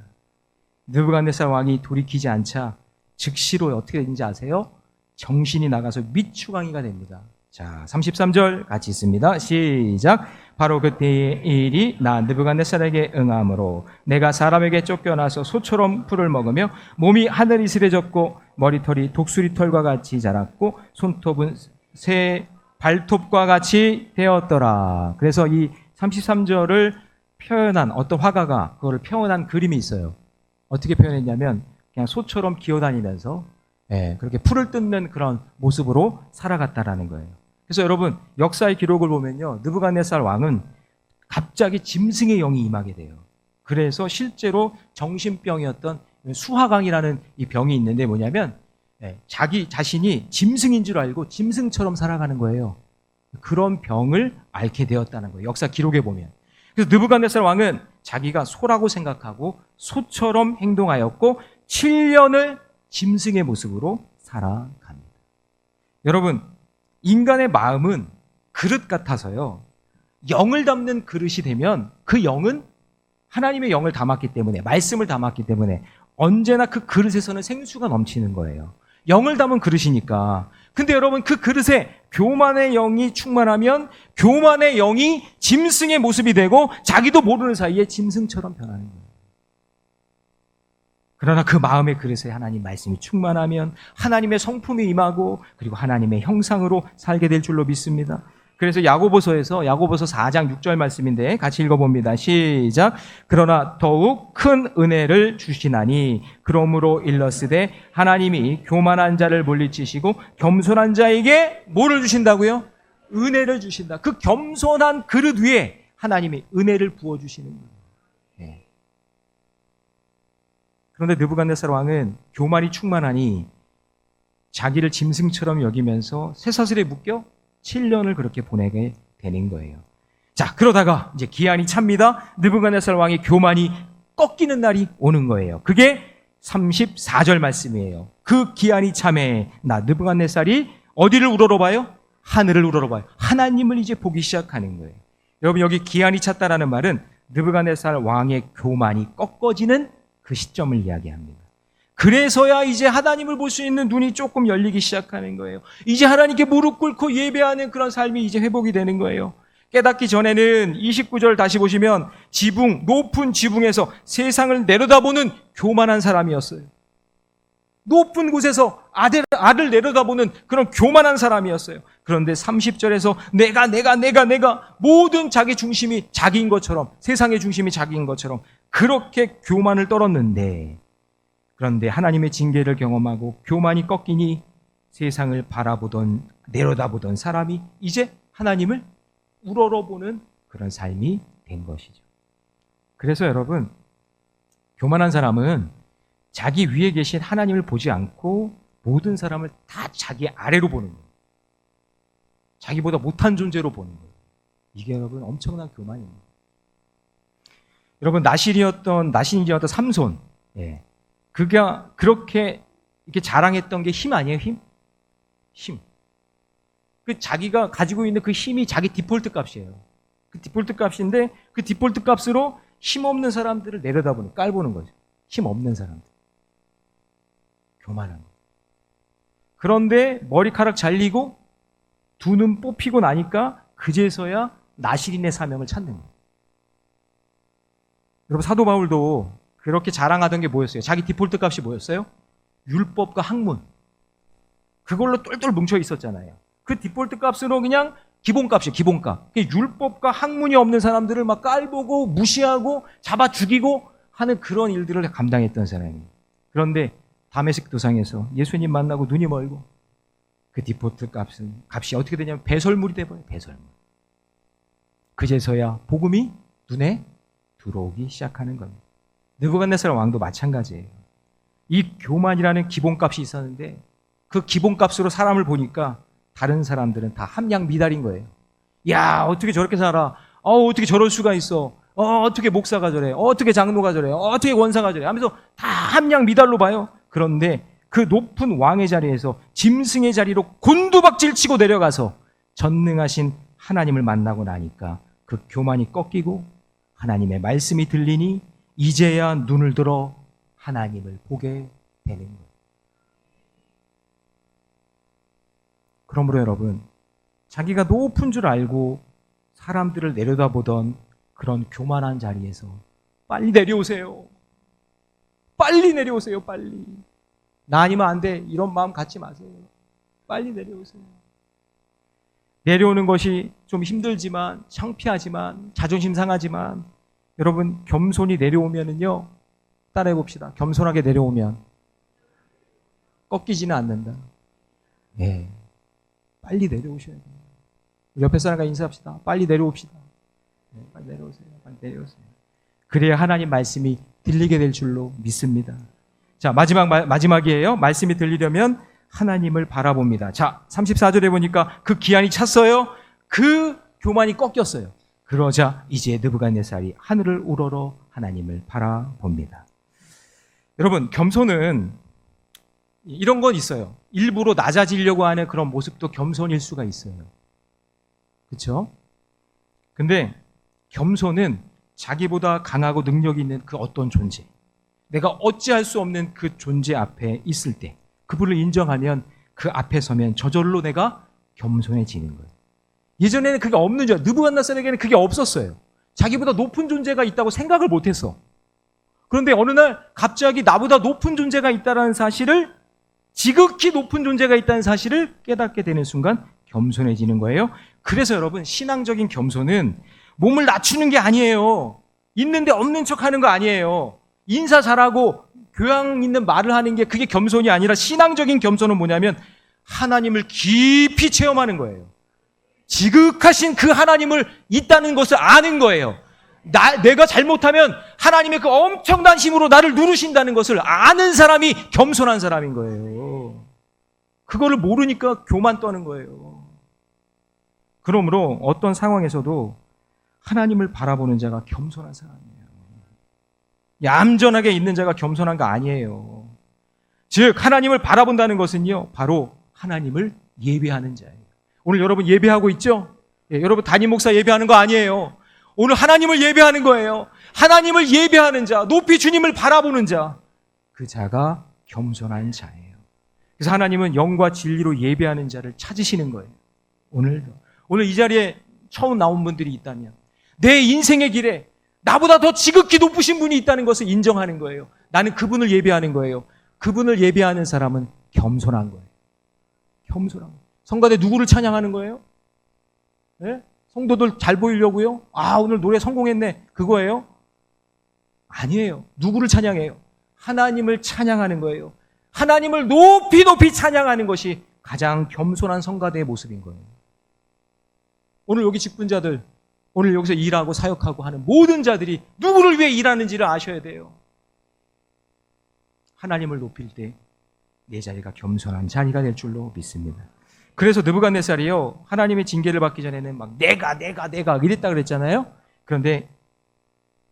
느부갓네살 왕이 돌이키지 않자 즉시로 어떻게 되는지 아세요? 정신이 나가서 미추광이가 됩니다. 자, 33절 같이 있습니다. 시작. 바로 그때의 일이 나 느부갓네살에게 응함으로 내가 사람에게 쫓겨나서 소처럼 풀을 먹으며 몸이 하늘이 스레졌고 머리털이 독수리털과 같이 자랐고 손톱은 새 발톱과 같이 되었더라. 그래서 이 33절을 표현한 어떤 화가가 그거를 표현한 그림이 있어요. 어떻게 표현했냐면 그냥 소처럼 기어다니면서 그렇게 풀을 뜯는 그런 모습으로 살아갔다라는 거예요. 그래서 여러분 역사의 기록을 보면요, 느부갓네살 왕은 갑자기 짐승의 영이 임하게 돼요. 그래서 실제로 정신병이었던 수화강이라는 이 병이 있는데 뭐냐면 자기 자신이 짐승인 줄 알고 짐승처럼 살아가는 거예요. 그런 병을 앓게 되었다는 거예요. 역사 기록에 보면. 그래서 느부갓네살 왕은 자기가 소라고 생각하고 소처럼 행동하였고 7년을 짐승의 모습으로 살아갑니다. 여러분, 인간의 마음은 그릇 같아서요, 영을 담는 그릇이 되면 그 영은 하나님의 영을 담았기 때문에, 말씀을 담았기 때문에 언제나 그 그릇에서는 생수가 넘치는 거예요. 영을 담은 그릇이니까. 근데 여러분, 그 그릇에 교만의 영이 충만하면 교만의 영이 짐승의 모습이 되고 자기도 모르는 사이에 짐승처럼 변하는 거예요. 그러나 그 마음의 그릇에 하나님 말씀이 충만하면 하나님의 성품이 임하고 그리고 하나님의 형상으로 살게 될 줄로 믿습니다. 그래서 야고보서에서 야고보서 4장 6절 말씀인데 같이 읽어봅니다. 시작. 그러나 더욱 큰 은혜를 주시나니 그러므로 일러스되 하나님이 교만한 자를 물리치시고 겸손한 자에게 뭐를 주신다고요? 은혜를 주신다. 그 겸손한 그릇 위에 하나님이 은혜를 부어주시는 거예요. 그런데 느부갓네살 왕은 교만이 충만하니 자기를 짐승처럼 여기면서 쇠사슬에 묶여 7년을 그렇게 보내게 되는 거예요. 자, 그러다가 이제 기한이 찹니다. 느부갓네살 왕의 교만이 꺾이는 날이 오는 거예요. 그게 34절 말씀이에요. 그 기한이 참에 나 느부갓네살이 어디를 우러러봐요? 하늘을 우러러봐요. 하나님을 이제 보기 시작하는 거예요. 여러분, 여기 기한이 찼다라는 말은 느부갓네살 왕의 교만이 꺾어지는 그 시점을 이야기합니다. 그래서야 이제 하나님을 볼 수 있는 눈이 조금 열리기 시작하는 거예요. 이제 하나님께 무릎 꿇고 예배하는 그런 삶이 이제 회복이 되는 거예요. 깨닫기 전에는 29절 다시 보시면 지붕, 높은 지붕에서 세상을 내려다보는 교만한 사람이었어요. 높은 곳에서 아들 내려다보는 그런 교만한 사람이었어요. 그런데 30절에서 내가 모든 자기 중심이 자기인 것처럼, 세상의 중심이 자기인 것처럼 그렇게 교만을 떨었는데, 그런데 하나님의 징계를 경험하고 교만이 꺾이니 세상을 내려다보던 사람이 이제 하나님을 우러러보는 그런 삶이 된 것이죠. 그래서 여러분, 교만한 사람은 자기 위에 계신 하나님을 보지 않고 모든 사람을 다 자기 아래로 보는 거예요. 자기보다 못한 존재로 보는 거예요. 이게 여러분 엄청난 교만입니다. 여러분, 나신이었던 삼손, 그가 그렇게 이렇게 자랑했던 게 힘 아니에요? 힘. 그 자기가 가지고 있는 그 힘이 자기 디폴트 값이에요. 그 디폴트 값인데 그 디폴트 값으로 힘 없는 사람들을 내려다보는, 깔보는 거죠. 힘 없는 사람들. 교만한 거. 그런데 머리카락 잘리고 두 눈 뽑히고 나니까 그제서야 나실인의 사명을 찾는 거예요. 여러분, 사도 바울도 그렇게 자랑하던 게 뭐였어요? 자기 디폴트 값이 뭐였어요? 율법과 학문. 그걸로 똘똘 뭉쳐 있었잖아요. 그 디폴트 값으로 그냥 기본값이에요, 기본값. 율법과 학문이 없는 사람들을 막 깔보고 무시하고 잡아 죽이고 하는 그런 일들을 감당했던 사람이에요. 그런데 다메섹 도상에서 예수님 만나고 눈이 멀고 그 디폴트 값이 어떻게 되냐면 배설물이 돼버려요, 배설물. 그제서야 복음이 눈에 들어오기 시작하는 겁니다. 느부갓네살 왕도 마찬가지예요. 이 교만이라는 기본값이 있었는데 그 기본값으로 사람을 보니까 다른 사람들은 다 함량 미달인 거예요. 야, 어떻게 저렇게 살아? 어떻게 저럴 수가 있어? 어떻게 목사가 저래? 어떻게 장로가 저래? 어떻게 원사가 저래? 하면서 다 함량 미달로 봐요. 그런데 그 높은 왕의 자리에서 짐승의 자리로 곤두박질 치고 내려가서 전능하신 하나님을 만나고 나니까 그 교만이 꺾이고 하나님의 말씀이 들리니 이제야 눈을 들어 하나님을 보게 되는 거예요. 그러므로 여러분, 자기가 높은 줄 알고 사람들을 내려다보던 그런 교만한 자리에서 빨리 내려오세요. 빨리 내려오세요. 빨리. 나 아니면 안 돼. 이런 마음 갖지 마세요. 빨리 내려오세요. 내려오는 것이 좀 힘들지만, 창피하지만, 자존심 상하지만, 여러분 겸손히 내려오면은요, 따라해 봅시다. 겸손하게 내려오면 꺾이지는 않는다. 네. 빨리 내려오셔야 돼요. 옆에 사람과 인사합시다. 빨리 내려옵시다. 네, 빨리 내려오세요. 빨리 내려오세요. 그래야 하나님 말씀이 들리게 될 줄로 믿습니다. 자, 마지막이에요. 말씀이 들리려면 하나님을 바라봅니다. 자, 34절에 보니까 그 기한이 찼어요. 그 교만이 꺾였어요. 그러자 이제 느부갓네살이 하늘을 우러러 하나님을 바라봅니다. 여러분, 겸손은 이런 건 있어요. 일부러 낮아지려고 하는 그런 모습도 겸손일 수가 있어요. 그렇죠? 근데 겸손은 자기보다 강하고 능력이 있는 그 어떤 존재, 내가 어찌할 수 없는 그 존재 앞에 있을 때 그분을 인정하면 그 앞에 서면 저절로 내가 겸손해지는 거예요. 예전에는 그게 없는 줄, 느부갓네살에게는 그게 없었어요. 자기보다 높은 존재가 있다고 생각을 못했어. 그런데 어느 날 갑자기 나보다 높은 존재가 있다는 사실을, 지극히 높은 존재가 있다는 사실을 깨닫게 되는 순간 겸손해지는 거예요. 그래서 여러분, 신앙적인 겸손은 몸을 낮추는 게 아니에요. 있는데 없는 척 하는 거 아니에요. 인사 잘하고 교양 있는 말을 하는 게 그게 겸손이 아니라, 신앙적인 겸손은 뭐냐면 하나님을 깊이 체험하는 거예요. 지극하신 그 하나님을 있다는 것을 아는 거예요. 내가 잘못하면 하나님의 그 엄청난 힘으로 나를 누르신다는 것을 아는 사람이 겸손한 사람인 거예요. 그거를 모르니까 교만 떠는 거예요. 그러므로 어떤 상황에서도 하나님을 바라보는 자가 겸손한 사람이에요. 얌전하게 있는 자가 겸손한 거 아니에요. 즉 하나님을 바라본다는 것은요, 바로 하나님을 예배하는 자예요. 오늘 여러분 예배하고 있죠? 예, 여러분 담임 목사 예배하는 거 아니에요. 오늘 하나님을 예배하는 거예요. 하나님을 예배하는 자, 높이 주님을 바라보는 자, 그 자가 겸손한 자예요. 그래서 하나님은 영과 진리로 예배하는 자를 찾으시는 거예요. 오늘 이 자리에 처음 나온 분들이 있다면 내 인생의 길에 나보다 더 지극히 높으신 분이 있다는 것을 인정하는 거예요. 나는 그분을 예배하는 거예요. 그분을 예배하는 사람은 겸손한 거예요. 겸손한 거예요. 성가대 누구를 찬양하는 거예요? 네? 성도들 잘 보이려고요? 아, 오늘 노래 성공했네. 그거예요? 아니에요. 누구를 찬양해요? 하나님을 찬양하는 거예요. 하나님을 높이 높이 찬양하는 것이 가장 겸손한 성가대의 모습인 거예요. 오늘 여기 직분자들, 오늘 여기서 일하고 사역하고 하는 모든 자들이 누구를 위해 일하는지를 아셔야 돼요. 하나님을 높일 때 내 자리가 겸손한 자리가 될 줄로 믿습니다. 그래서 느부갓네살이요, 하나님의 징계를 받기 전에는 막 내가 이랬다 그랬잖아요. 그런데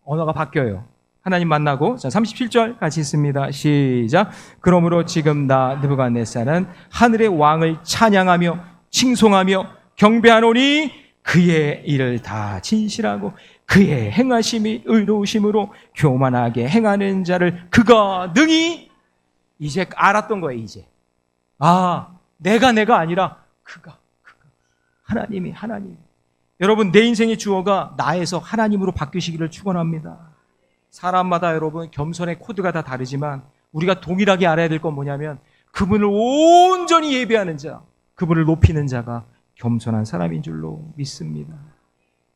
언어가 바뀌어요. 하나님 만나고, 자 37절 같이 읽습니다. 시작. 그러므로 지금 나 느부갓네살은 하늘의 왕을 찬양하며 칭송하며 경배하노니 그의 일을 다 진실하고 그의 행하심이 의로우심으로 교만하게 행하는 자를 그가 능히, 이제 알았던 거예요. 이제 내가 아니라 그가 하나님. 여러분, 내 인생의 주어가 나에서 하나님으로 바뀌시기를 축원합니다. 사람마다 여러분 겸손의 코드가 다 다르지만 우리가 동일하게 알아야 될 건 뭐냐면 그분을 온전히 예배하는 자, 그분을 높이는 자가 겸손한 사람인 줄로 믿습니다.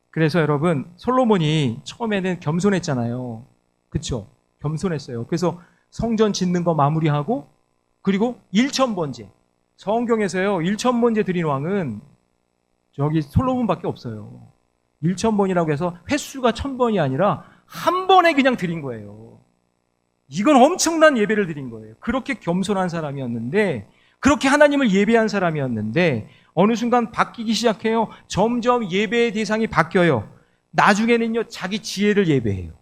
그래서 여러분, 솔로몬이 처음에는 겸손했잖아요. 그렇죠? 겸손했어요. 그래서 성전 짓는 거 마무리하고, 그리고 1,000번제, 성경에서요 1,000번제 드린 왕은 저기 솔로몬밖에 없어요. 1,000번이라고 해서 횟수가 1,000번이 아니라 한 번에 그냥 드린 거예요. 이건 엄청난 예배를 드린 거예요. 그렇게 겸손한 사람이었는데, 그렇게 하나님을 예배한 사람이었는데 어느 순간 바뀌기 시작해요. 점점 예배의 대상이 바뀌어요. 나중에는요 자기 지혜를 예배해요.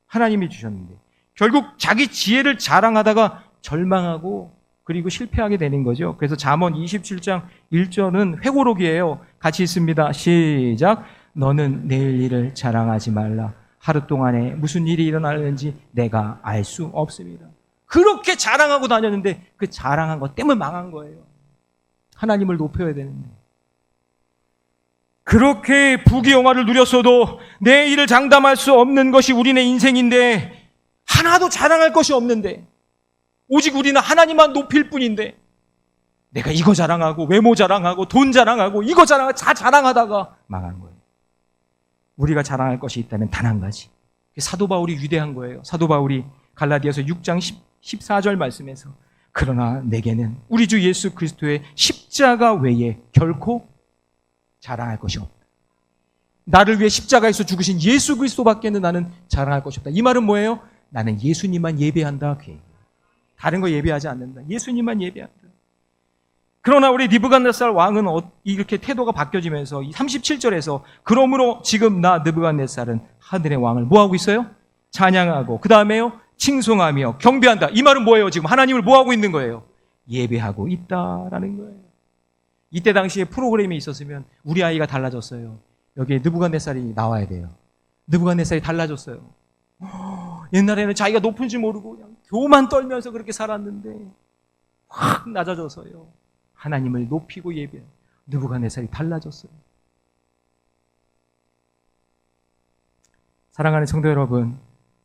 하나님이 주셨는데 결국 자기 지혜를 자랑하다가 절망하고 그리고 실패하게 되는 거죠. 그래서 잠언 27장 1절은 회고록이에요. 같이 읽습니다. 시작. 너는 내일 일을 자랑하지 말라. 하루 동안에 무슨 일이 일어나는지 내가 알 수 없습니다. 그렇게 자랑하고 다녔는데 그 자랑한 것 때문에 망한 거예요. 하나님을 높여야 되는데. 그렇게 부귀영화를 누렸어도 내 일을 장담할 수 없는 것이 우리네 인생인데, 하나도 자랑할 것이 없는데, 오직 우리는 하나님만 높일 뿐인데, 내가 이거 자랑하고 외모 자랑하고 돈 자랑하고 이거 자랑하고 다 자랑하다가 망하는 거예요. 우리가 자랑할 것이 있다면 단 한 가지. 사도 바울이 위대한 거예요. 사도 바울이 갈라디아서 6장 14절 말씀에서, 그러나 내게는 우리 주 예수 그리스도의 십자가 외에 결코 자랑할 것이 없다. 나를 위해 십자가에서 죽으신 예수 그리스도밖에는 나는 자랑할 것이 없다. 이 말은 뭐예요? 나는 예수님만 예배한다. 다른 거 예배하지 않는다. 예수님만 예배한다. 그러나 우리 느부갓네살 왕은 이렇게 태도가 바뀌어지면서 37절에서 그러므로 지금 나 느부갓네살은 하늘의 왕을 뭐하고 있어요? 찬양하고, 그 다음에요, 칭송하며 경배한다. 이 말은 뭐예요? 지금 하나님을 뭐하고 있는 거예요? 예배하고 있다라는 거예요. 이때 당시에 프로그램이 있었으면 우리 아이가 달라졌어요. 여기에 느부갓네살이 나와야 돼요. 느부갓네살이 달라졌어요. 옛날에는 자기가 높은지 모르고 그냥 교만 떨면서 그렇게 살았는데 확 낮아져서요, 하나님을 높이고 예배해요. 느부갓네살이 달라졌어요. 사랑하는 성도 여러분,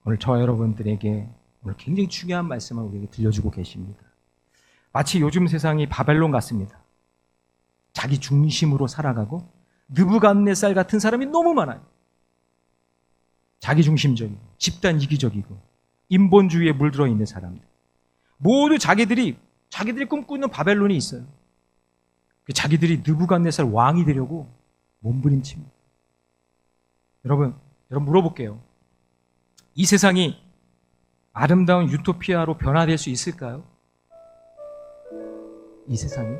오늘 저와 여러분들에게 오늘 굉장히 중요한 말씀을 우리에게 들려주고 계십니다. 마치 요즘 세상이 바벨론 같습니다. 자기 중심으로 살아가고 느부갓네살 같은 사람이 너무 많아요. 자기 중심적이고 집단 이기적이고 인본주의에 물들어 있는 사람들. 모두 자기들이 꿈꾸는 바벨론이 있어요. 자기들이 느부갓네살 왕이 되려고 몸부림칩니다. 여러분 물어볼게요. 이 세상이 아름다운 유토피아로 변화될 수 있을까요? 이 세상이?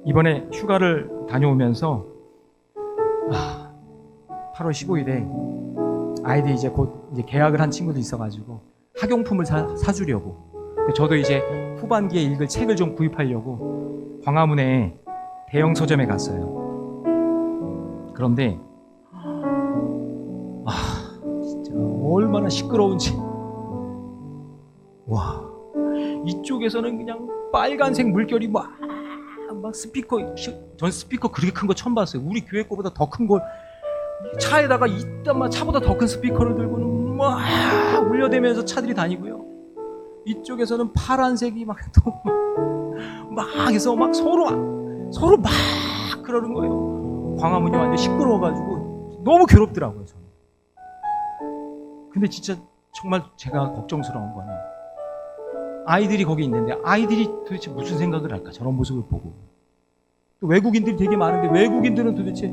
이번에 휴가를 다녀오면서 8월 15일에 아이들이 이제 곧 계약을 한 친구도 있어가지고 학용품을 사주려고, 저도 이제 후반기에 읽을 책을 좀 구입하려고 광화문에 대형 서점에 갔어요. 그런데 진짜 얼마나 시끄러운지. 와, 이쪽에서는 그냥 빨간색 물결이 막 스피커, 전 스피커 그렇게 큰 거 처음 봤어요. 우리 교회 거보다 더 큰 걸 차에다가 차보다 더 큰 스피커를 들고는 막 울려대면서 차들이 다니고요. 이쪽에서는 파란색이 막 해서 막 서로 막 그러는 거예요. 광화문이 완전 시끄러워가지고 너무 괴롭더라고요, 저는. 근데 진짜 정말 제가 걱정스러운 거는 아이들이 거기 있는데 아이들이 도대체 무슨 생각을 할까? 저런 모습을 보고. 또 외국인들이 되게 많은데 외국인들은 도대체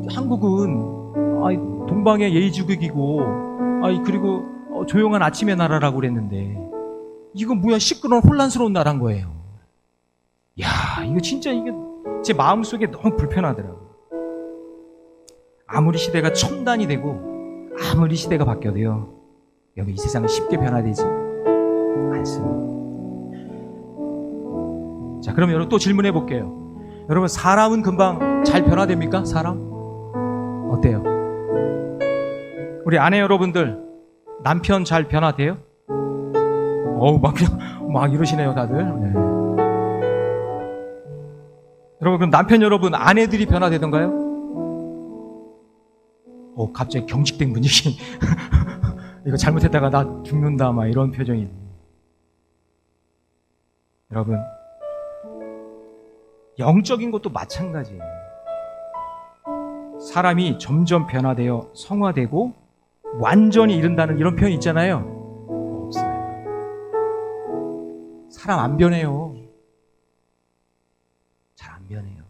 한국은 동방의 예의주국이고 그리고 조용한 아침의 나라라고 그랬는데 이건 뭐야, 시끄러운 혼란스러운 나라인 거예요. 야, 이거 진짜 이게 제 마음속에 너무 불편하더라고요. 아무리 시대가 첨단이 되고 아무리 시대가 바뀌어도요, 여러분, 이 세상은 쉽게 변화되지 않습니다. 자, 그럼 여러분 또 질문해 볼게요. 여러분, 사람은 금방 잘 변화됩니까? 사람? 어때요? 우리 아내 여러분들, 남편 잘 변화돼요? 막 이러시네요, 다들. 네. 여러분, 그럼 남편 여러분, 아내들이 변화되던가요? 갑자기 경직된 분위기. 이거 잘못했다가 나 죽는다, 막 이런 표정이. 여러분, 영적인 것도 마찬가지예요. 사람이 점점 변화되어 성화되고 완전히 이른다는 이런 표현 있잖아요. 없어요. 사람 안 변해요. 잘 안 변해요.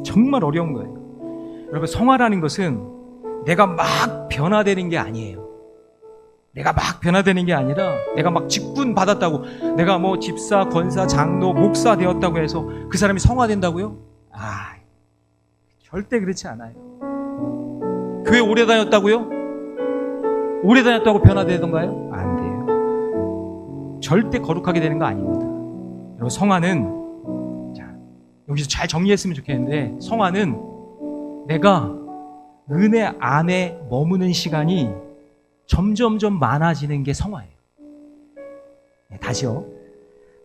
정말 어려운 거예요. 여러분, 성화라는 것은 내가 막 변화되는 게 아니에요. 내가 막 변화되는 게 아니라 내가 막 직분 받았다고, 내가 뭐 집사, 권사, 장로, 목사 되었다고 해서 그 사람이 성화된다고요? 절대 그렇지 않아요. 교회 오래 다녔다고요? 오래 다녔다고 변화되던가요? 안 돼요. 절대 거룩하게 되는 거 아닙니다. 여러분, 성화는, 여기서 잘 정리했으면 좋겠는데, 성화는 내가 은혜 안에 머무는 시간이 점점점 많아지는 게 성화예요. 다시요.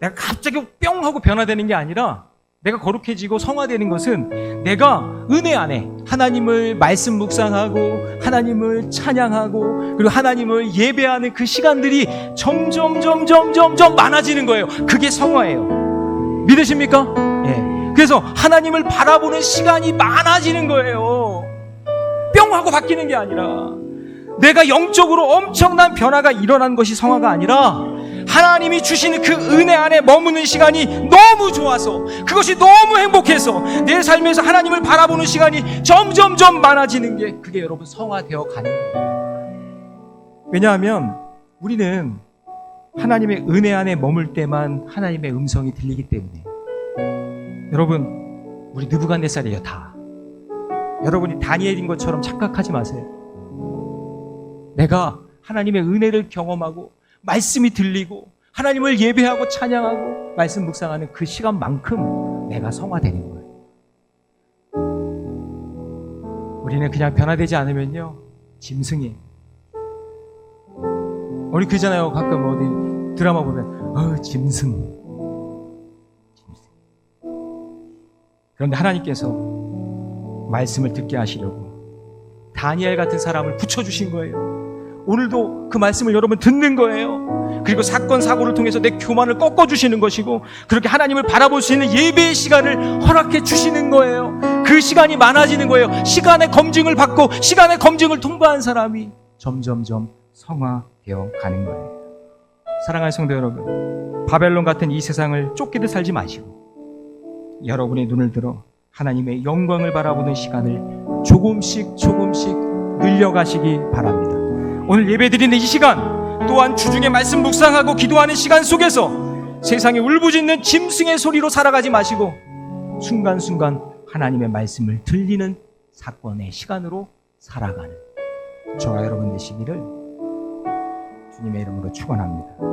내가 갑자기 뿅 하고 변화되는 게 아니라 내가 거룩해지고 성화되는 것은 내가 은혜 안에 하나님을 말씀 묵상하고 하나님을 찬양하고 그리고 하나님을 예배하는 그 시간들이 점점 많아지는 거예요. 그게 성화예요. 믿으십니까? 예. 그래서 하나님을 바라보는 시간이 많아지는 거예요. 뿅 하고 바뀌는 게 아니라 내가 영적으로 엄청난 변화가 일어난 것이 성화가 아니라 하나님이 주시는 그 은혜 안에 머무는 시간이 너무 좋아서 그것이 너무 행복해서 내 삶에서 하나님을 바라보는 시간이 점점 많아지는 게 그게 여러분 성화되어 가는 거예요. 왜냐하면 우리는 하나님의 은혜 안에 머물 때만 하나님의 음성이 들리기 때문에. 여러분, 우리 느부갓네살이에요. 다. 여러분이 다니엘인 것처럼 착각하지 마세요. 내가 하나님의 은혜를 경험하고 말씀이 들리고 하나님을 예배하고 찬양하고 말씀 묵상하는 그 시간만큼 내가 성화되는 거예요. 우리는 그냥 변화되지 않으면요 짐승이에요. 우리 그러잖아요. 가끔 어디 드라마 보면 짐승. 그런데 하나님께서 말씀을 듣게 하시려고 다니엘 같은 사람을 붙여주신 거예요. 오늘도 그 말씀을 여러분 듣는 거예요. 그리고 사건 사고를 통해서 내 교만을 꺾어주시는 것이고 그렇게 하나님을 바라볼 수 있는 예배의 시간을 허락해 주시는 거예요. 그 시간이 많아지는 거예요. 시간의 검증을 받고 시간의 검증을 통과한 사람이 점점점 성화되어 가는 거예요. 사랑하는 성도 여러분, 바벨론 같은 이 세상을 쫓기듯 살지 마시고 여러분의 눈을 들어 하나님의 영광을 바라보는 시간을 조금씩 늘려가시기 바랍니다. 오늘 예배드리는 이 시간 또한 주중에 말씀 묵상하고 기도하는 시간 속에서 세상에 울부짖는 짐승의 소리로 살아가지 마시고 순간순간 하나님의 말씀을 들리는 사건의 시간으로 살아가는 저와 여러분 되시기를 주님의 이름으로 축원합니다.